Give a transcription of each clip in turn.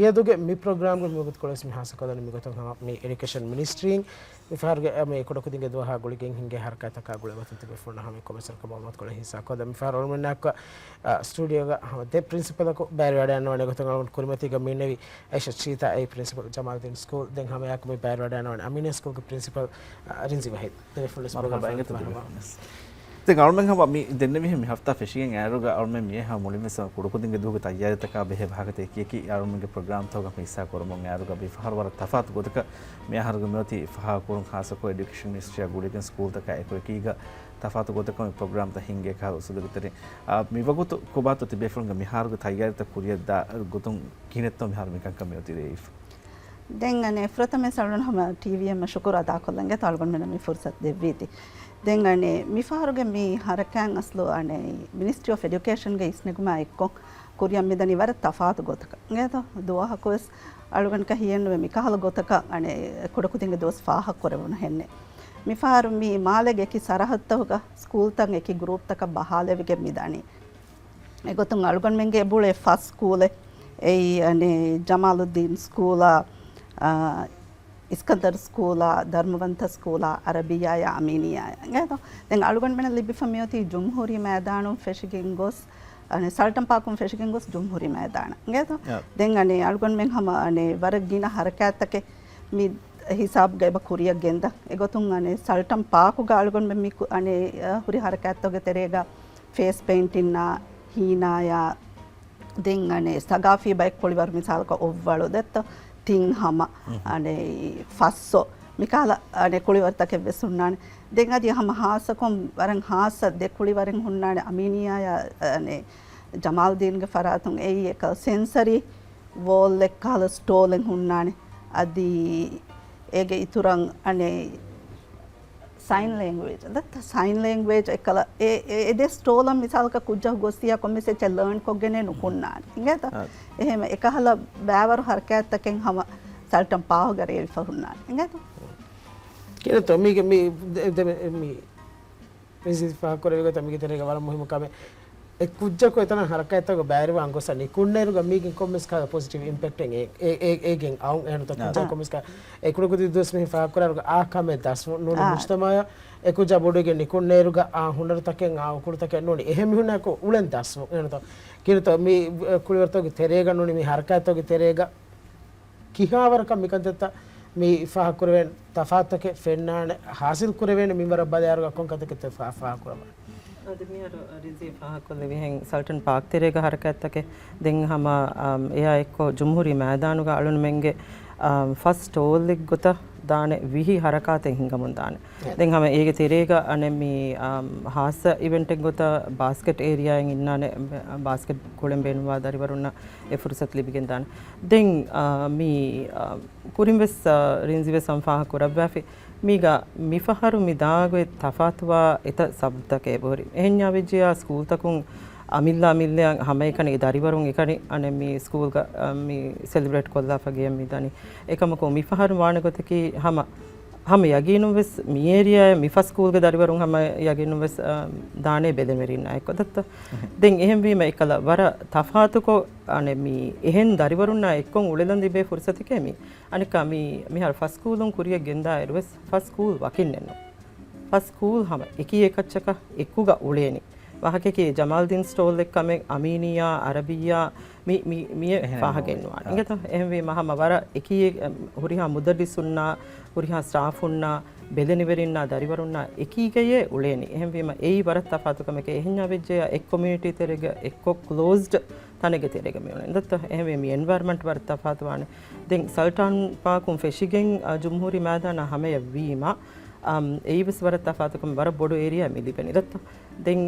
මියදුගේ මේ ප්‍රෝග්‍රෑම් එක මියගොත් කොලස් මිහාස කදන මිගොත මේ එඩියුකේෂන් මිනිස්ට්‍රීන් මිෆාර්ගේ මේ කොඩකුදිගේ දවහ ගොලිගෙන් හින්ගේ හරකත ක ගොල වතුන් තිබේ ෆොන හැම කොමසර් කබමත් කොල හිසා කද මිෆාර ඔල්මනක් ස්ටුඩියෝ ಗ හමතේ ප්‍රින්සිපල් ක බෑර වැඩ යනවනේ ගොතන් කුරුමතික මිනවි ඇෂ චීතා ඒ ප්‍රින්සිපල් ජමාල්දීන් ස්කූල් දැන් හැම යක් මේ බෑර වැඩ යනවනේ අමිනේ ස්කූල් ක ප්‍රින්සිපල් රින්සි වහිද ඒ ෆුල් ප්‍රෝග්‍රෑම් ते गवर्नमेंट हम अमी दिन में हम हफ्ता फिशिंग एरो गवर्नमेंट में हम मुली में सब कुड़कुदिंग दुग तैयारी तक बेह भागते की गवर्नमेंट के प्रोग्राम तो का हिस्सा करमो एरो का बिफार वर तफात गोदक में हर गमती फहा कोन खास को एजुकेशन मिनिस्ट्री गुडी के स्कूल तक एको की ग तफात गोदक प्रोग्राम त हिंगे का उसुद तरे मी वगुत को बात तो बेफल में हर को तैयारी तक कुरिया दा गुतुम किनेत तो हर में का में होती रे देंगने प्रथम सलन हम टीवी में शुक्र अदा करलेंगे तालबन में मी फुर्सत देवी थी देंगने मिफारुगे मी हरकांग असलो अने मिनिस्ट्री ऑफ एजुकेशन गे इसने गुमा एक्को कुरिया मिदनी वर तफात गोतक गे तो दुआ कोस अळगन का हियन में मिकाल गोतक अने कुडकुतिंगे दोस फाह कोरेवन हेन्ने मिफारु मी मालेगे की सरहद होगा स्कूल तक की ग्रुप तक बहाले विगे मिदानी एगोतुंग अळगन मेंगे बुले फर्स्ट स्कूल ए अने Jamaluddin school Iskander school धर्मवंत school Arabia या अमीनिया तो देंग अळगन में लिबी फमियोती जुमहूरी मैदान फेशिगिंगोस अने सल्टन पाकुम फेशिगिंगोस जुमहूरी मैदान तो देंग अने अळगन में हम अने वरगिना हरकत के मी हिसाब गए बकुरिया गेंदा एगोतुंग अने सल्टन पाकु अळगन में मी अने हुरी हरकत गे तेरेगा फेस पेंटिंग ना हीना या देंग अने सगाफी बाइक कोलिवर मिसाल का ओव्वालो देत තින් හම අනේ ෆස්සෝ මිකාලා අනේ කුලිවර්තක වෙසුන්නානේ දෙන් අදී හම හාසකොම් වරන් හාස දෙ කුලිවරන් හුන්නානේ අමීනියා අනේ ජමාල්දීන්ගේ ෆරාතුන් ඒ එක සෙන්සරි වෝල් එක කල ස්ටෝලෙන් හුන්නානේ අදී ඒගේ ඉතුරන් අනේ sign language that sign language ekala e de stolam misal ka kujja gostiya komme se learn ko gene nukunna ingeta ehema ekhala baawar harkat taken hama saltam paaw gare elfahunna ingeta kira to mi mi president fa korega to mi terega wala muhimu kame e kujja ko etana harkat to baari wa angosa nikunneru ga mi gen comments ka positive impact e gen aun eno to kujja comments ka e kulo gudi dos me fa korega a kame das no mujtamaya e kujja bodu gen nikunneru ga a hunar taken a kulo taken noni ehemi hunna ko ulen das eno to kira to mi kuliwarto ge terega noni mi harkat to ge terega kihawar ka mikantetta mi fa korwen tafatake fennane hasil korwen mi mara badaru ga konkatake te fa korama අදමියර රිසී ෆාහකොල්ල විහෙන් සල්ටන් පාක් තෙරේග හරකත්තක දෙන් හම එයා එක්ක ජුම්හුරි මෑදානුග අලුන් මෙන්ගේ ෆස්ට් ඕල්ලික් ගොත දාන විහි හරකාතෙන් හිඟමුන් දාන දෙන් හම ඒගේ තෙරේග අනෙමි හාස ඉවෙන්ට් එක ගොත බාස්කට් ඒරියායෙන් ඉන්නානේ බාස්කට් කොළඹේනවා දරිවරුන්න ඒ ෆුර්සත් ලිබිගෙන් දාන දෙන් මී කුරින්වෙස් රින්සිවෙස් සම්ෆාහ කරබ්වාෆි මීගා මිෆහරු මිදාගේ තෆාතුවා එත සබ්දකේ බොරි එහෙන්යා විජ්‍යා ස්කූල් තකුන් අමිල්ලා මිල්ලයන් හැම එකනේ දරිවරුන් එකනේ අනේ මේ ස්කූල් ග මේ සෙලිබ්‍රේට් කොල්ලා ෆගේ මිදානි එකම කො මිෆහරු වානගතකි හැම යගිනු වෙස් මේ ඒරියා මිෆස් ස්කූල් ගේ දරිවරුන් හැම යගිනු වෙස් දානේ බෙදෙමෙරින් අයකොදත්ත දෙන් එහෙම් වීම එකල වර තෆාතුකෝ අනේ මේ එහෙන් දරිවරුන් එක්කොන් උලෙලන් දිබේ ෆුර්සතිකේ මේ අනික මේ හර ෆස් ස්කූලුන් කුරිය ගෙන්දා එරවස් ෆස් ස්කූල් වකින්නෙන්නෝ ෆස් ස්කූල් හැම එකී එකච්චක එක්කුග උලේනි වහකේ ජමාල්දීන් ස්ටෝල් එක කමෙ අමීනියා අරබියා මේ පහගෙන්නවා ඉංගත එහෙම වේ මහම වර එකී හුරිහා මුදරිසුන්නා හුරිහා ස්ටාෆුන්නා බෙදෙනිවරින්නා දරිවරුන්නා එකීගේ උලේනි එහෙම වීම ඒයි වර තෆාතුකමක එහෙන්නා වෙජ්ජය එක් කොමියුනිටි තෙරෙග එක්කො ක්ලෝස්ඩ් තනෙග තෙරෙග මේ ඉඳත් එහෙම මේ එන්වයරන්මන්ට් වර තෆාතුවානේ දෙන් සල්ටන් පාකුම් ෆෙෂිගෙන් ජුම්හූරි මෑදාන හැම වීම ඒවිස් වර තෆාතුකම වර බොඩු ඒරියා මිලිපෙනි දත්ත දෙන්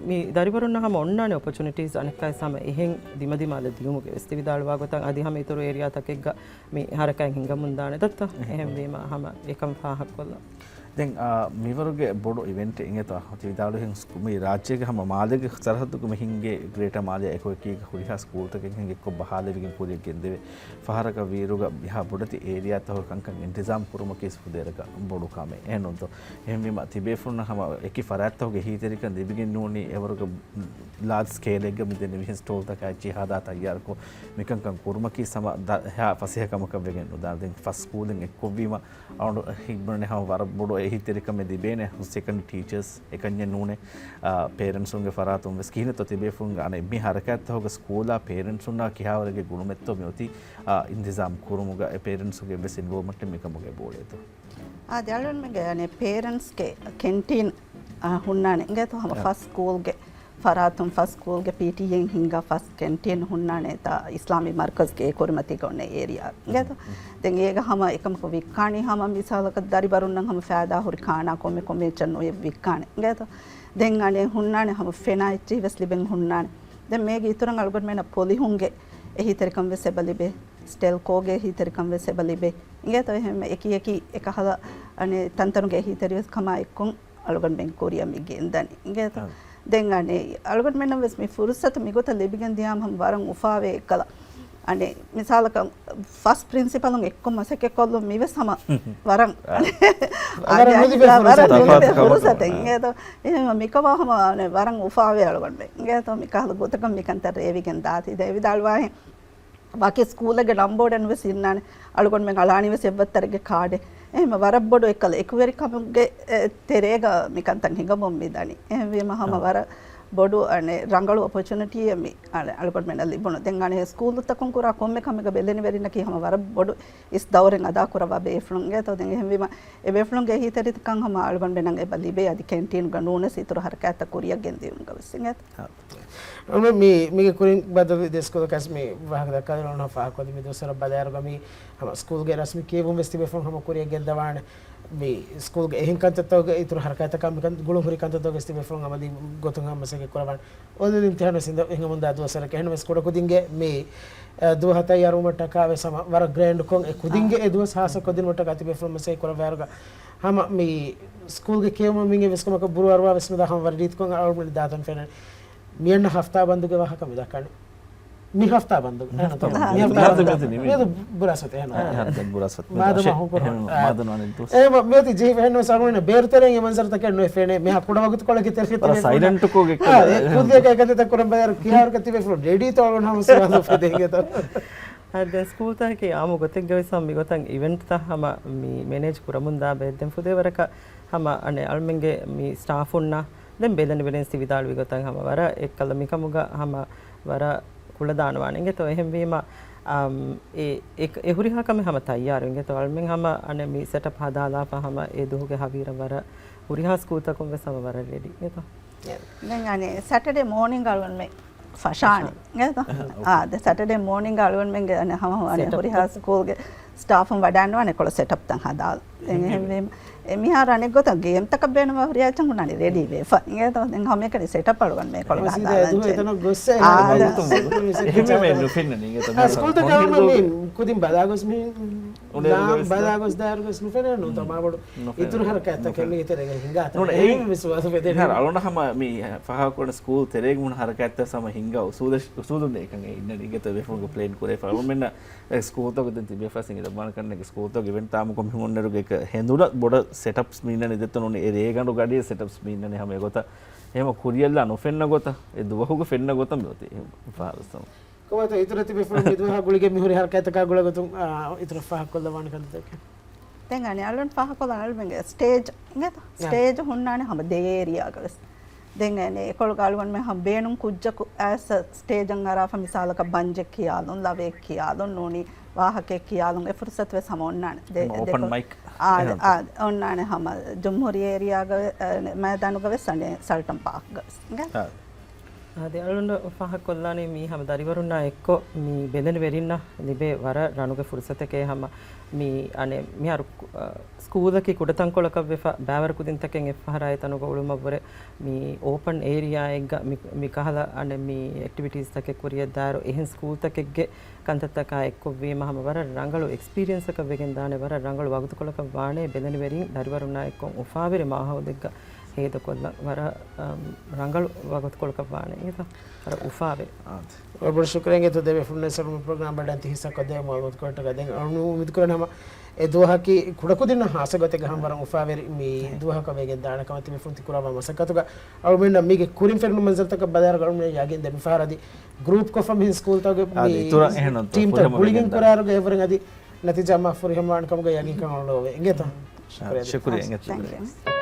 මේ දරිවරුන්න හැම ඔන්නානේ ඔපචුනිටිස් අනිකයි සම එහෙන් දිමදිමාල දියුමුගේ වෙස්ති විදාලවා ගොතන් අදි හැම ඊතර ඒරියා තකෙග්ග මේ හරකයන් හිඟමුන් දානේ දත්ත එහෙම වීම හැම එකම් පහක් කොල්ලා දැන් මෙවරුගේ බොඩු ඉවෙන්ට් එකේ තව විදාලුවෙන් මේ රාජ්‍යයේ හැම මාළගේ සරහදුක මෙහින්ගේ ග්‍රේටර් මාළය එකෝ එකක හුරිහා ස්කූල් තකෙන් එක්ක බහාලෙවිගෙන් පුරියක් ගෙන්දෙවේ ෆහරක වීරුග බිහා බොඩති ඒරියා තව කංකන් ඉන්තිසාම් කුරුම කේස් පුදේරක බොඩු කාමේ එනොන්ත එහෙම විම තිබේ ෆුන්න හැම එකි ෆරාත්තෝගේ හීතරික දෙබිගෙන් නෝනි එවරුග ලාර්ජ් ස්කේල් එක මිදෙන විහින් ස්ටෝල් තක ජිහාදා තයාරකෝ මෙකංකන් කුරුම කී සම හා පසේකමක වෙගෙන් උදාර දැන් ෆස් ස්කූලෙන් එක්ක වීම අරොඩ හිබ්බනේ හැම වර බොඩු හිතරික में दिबेने सेकंड टीचर्स एकन्य नूने पेरेंट्स उनके फरातुम स्कीने तो तिबे फुंगा ने मी हरकत होगा स्कूला पेरेंट्स उन्ना किया वरगे गुणमेत्तो में होती इंतजाम कुरुमुगा पेरेंट्स के बेस इन्वॉल्वमेंट में कमुगे बोले तो आ जालन में गया ने पेरेंट्स के कैंटीन हुन्नाने गए तो हम फर्स्ट स्कूल के फरातुम फर्स्ट स्कूल के पीटीएन हिंगा फर्स्ट कैंटीन हुन्नाने ता इस्लामी मरकज के कुरमती कोने एरिया गए तो देंगे हम एकम को विकानी हम मिसाल का दारी बारुन्नंग हम फायदा हो खाना को में चन्नो ये विकाने गए तो देंगाने हुन्नाने हम फेनाइची वेस्लिबेंग हुन्नाने दे मेग इतरंग अलगट में न पोली होंगे यही तरीकम वे से बलिबे स्टेल कोगे ही तरीकम वे से बलिबे गए तो हम एक हला अने तंतरंग यही तरीके खमा एकं अलगट में कोरिया में गेंदनी गए तो देंगाने अलगट में न वेस में फुर्सत मिगो तो लेबिगन दियाम हम वारंग उफावे कला अने मिसाल का फर्स्ट प्रिंसिपल उंग एक्को मसे के कोल्लो मिवे सम वरंग फुर्सत इंगे तो मिकवा हम अने वरंग उफावे अलगट में इंगे तो मिकाल गोतकम मिकंतर रेविगन दाती देवी दालवाहे बाकी स्कूल के नंबोडन वे सिन्नाने अलगट में गलानी वे सेब्बत्तर के खाडे එහෙම වරබ්බඩ එකල එකවරි කමගේ තෙරේග මිකන්තන් හිඟ මොම්මිදානි එහෙම වීම හැම වර බොඩු අනේ රංගලු ඔපචුනිටි එමි අලකොට මෙන්න ලිබුණ දැන් අනේ ස්කූල් තකුන් කුරා කොම්මේ කමක බෙල්ලෙනි වෙරින කි හැම වර බොඩු ඉස් දවරෙන් අදා කුරවා බේෆ්ලුන් ගේ තෝ දැන් එහෙම වීම ඒ බේෆ්ලුන් ගේ හිතරිත කන් හැම අලගොන් බෙනන් ඒ බලිබේ අදි කැන්ටින් ගනෝන සිතුරු හරකත කුරියක් ගෙන්දියුන් ගවසින් අනේ මේ kurin badal desko kas me wahda kadron fa ko mi dosara badar gami ham school ge rasmi ke bum vesti befon ham kuriya gendawane me school ge ehin kanta to ge itur harakata kam kan gulu huri kanta to vesti befon amadi gotun ham masake kurawan odin imtihano sinda ehin munda dosara ke hen mes koda kudinge me do hata yaru mata ka ve sama war grand kon e kudinge e do sahasa kodin mata ka tibe from masake kora verga ham me school ge ke minge vesko maka buruarwa vesmida ham war rit kon almuli datan fena मियन हफ्ता बंद के वहाँ कमी दक्कने मी हफ्ता बंद है ना तो मी हफ्ता बंद ये तो बुरा सते है ना यार बुरा सते मादम हो को मादम वाले तो मैं तो जी बहन सामने ने बेर तेरे ये मंजर तक नो फेने मैं आपको वक्त कोले की तेरे पर साइलेंट को के खुद के कहते तक कोरम बाजार किया और कति फ्लो रेडी तो हम से बात पे देंगे तो අද ස්කූල් තහකේ ආමු ගොතෙක් ගවිසම් මි ගොතන් ඉවෙන්ට් තා හම මි මැනේජ් කුරමුන්දා බෙද්දෙන් ෆුදේවරක හම අනේ අල්මෙන්ගේ මි ස්ටාෆ් උන්නා දැන් බෙලන වෙලෙන්ස් විදාල් විගතන් හම වර එක්කල මිකමුග හම වර කුල දානවානෙන්ගේ තෝ එහෙම වීම ඒ එහුරිහා කම හම තයාරුන්ගේ තෝ අල්මෙන් හම අනේ මි සෙටප් හදාලා පහම ඒ දුහගේ හවීර වර උරිහා ස්කූල් තකුම් වෙසම වර රෙඩි නේ තෝ දැන් අනේ සැටර්ඩේ මෝර්නින්ග් අලුවන් මේ ෆෂානි නේ තෝ ද සැටර්ඩේ මෝර්නින්ග් අලුවන් මෙන් අනේ හම අනේ උරිහා ස්කූල් ගේ ස්ටාෆ් උන් වඩන්නවනේ කොළ සෙටප් තන් හදාලා දැන් එහෙම වීම එමිහාර අනෙක් ගොත ගේම් තක බේනවා හරියචන් උනානේ රෙඩි වේ ෆන් තෝ දැන් හැම එකේ සෙටප් අලුවන් මේ කොළ හදාලා එතන ගොස්සේ එහෙම මේ නුෆින්න නේ තෝ ස්කූල් තක මේ කුදින් බදාගොස් මේ नाम බදාගොස් දාරගොස් නුෆෙන නෝ තමා බඩු ඉතුරු හරකත් තක මේ ඉතරේ හිඟා නෝන ඒ විශ්වාස වෙදේ හර අලොන හැම මේ ෆහා කොන ස්කූල් තෙරේග මුන හරකත් සම හිඟා උසුදුන් එකන් ඉන්න නිගත වෙෆුන් ප්ලේන් කුරේ ෆල් මෙන්න ස්කූල් තක දෙන් තිබේ ෆසින් ඉද බාන කරන ස්කූල් තක ඉවෙන්ට් තාම කොම් හිමුන්නරු එක හෙඳුන බොඩ සෙටප්ස් මීන්නනේ දෙතනෝනේ ඒ රේගඬු ගඩිය සෙටප්ස් මීන්නනේ හැම ගොත එහෙම කුරියල්ලා නොෆෙන්න ගොත ඒ දුවහුග ෆෙන්න ගොත මෙොති එහෙම ෆාරසම කොහොමද ඉතුරු තිබේ ෆෝන් මිදුවා ගුලිගේ මිහුරි හරකත් තක ගුල ගතුම් ඉතුරු ෆහ කොල්ලවන්න කන්දක දැන් අනේ අලුන් ෆහ කොල්ලන මෙන්ගේ ස්ටේජ් නේද ස්ටේජ් හොන්නානේ හැම දේ ඒරියා ගලස් දැන් අනේ ඒකොල් ගාලුවන් මේ හැම බේනුම් කුජ්ජකු ඇස් ස්ටේජ් අන් අරාෆ මිසාලක බංජෙක් කියාලුන් ලවෙක් කියාලුන් නෝනි वाहके कियालुं ए फुर्सत वे समोन्नाने दे ओपन माइक आ ओन्नाने हम जम्हूरी एरिया ग मैदानु ग वेसने सल्टन पार्क ग අද අලුන්න පහ කොල්ලානේ මී හැම දරිවරුන්නා එක්ක මී බෙදෙන වෙරින්න ලිබේ වර රණුගේ ෆුර්සතකේ හැම මී අනේ මී අර ස්කූලකේ කුඩතන් කොලක වෙෆා බෑවර කුදින් තකෙන් එෆහරය තනුක උළුම වර මී ඕපන් ඒරියා එක මී කහලා අනේ මී ඇක්ටිවිටීස් තකේ කුරිය දාරෝ එහෙන් ස්කූල් තකෙගේ ಕಂತತ್ತಕ ಎಕ್ಕೊವ್ವಿ ಮಹಮ ವರ ರಂಗಳು ಎಕ್ಸ್ಪೀರಿಯನ್ಸ್ ಅಕ ವೆಗೆನ್ ದಾನೆ ವರ ರಂಗಳು ವಗುತುಕೊಳಕ ವಾಣೆ ಬೆದನಿ ವೆರಿಂ ದರಿವರುಣ ಎಕ್ಕೊ ಉಫಾವಿರೆ ಮಾಹೌದೆಗ್ಗ ಹೇದ ಕೊಲ್ಲ ವರ ರಂಗಳು ವಗುತುಕೊಳಕ ವಾಣೆ ಏತ ವರ ಉಫಾವೆ और शुक्रेंगे तो देवे फुलने सर प्रोग्राम बड़ंती हिस्सा को दे मोहम्मद कोट का दे अनु उम्मीद करें हम ए दोहा की खुड़को दिन हास गते गहम बरं उफावेर मी दोहा का वेगे दाना का मत में फुंती कुराबा मसकतुगा और मैं नम्मी के कुरिम फेर मंजर तक बाजार गरम ने यागिन दे मिफारदी ग्रुप को फ्रॉम हिज स्कूल तक टीम तक बुलिंग करार गए वरंग आदि नतीजा माफुर हम मान कम गया यागिन का होवे इंगे तो शुक्रिया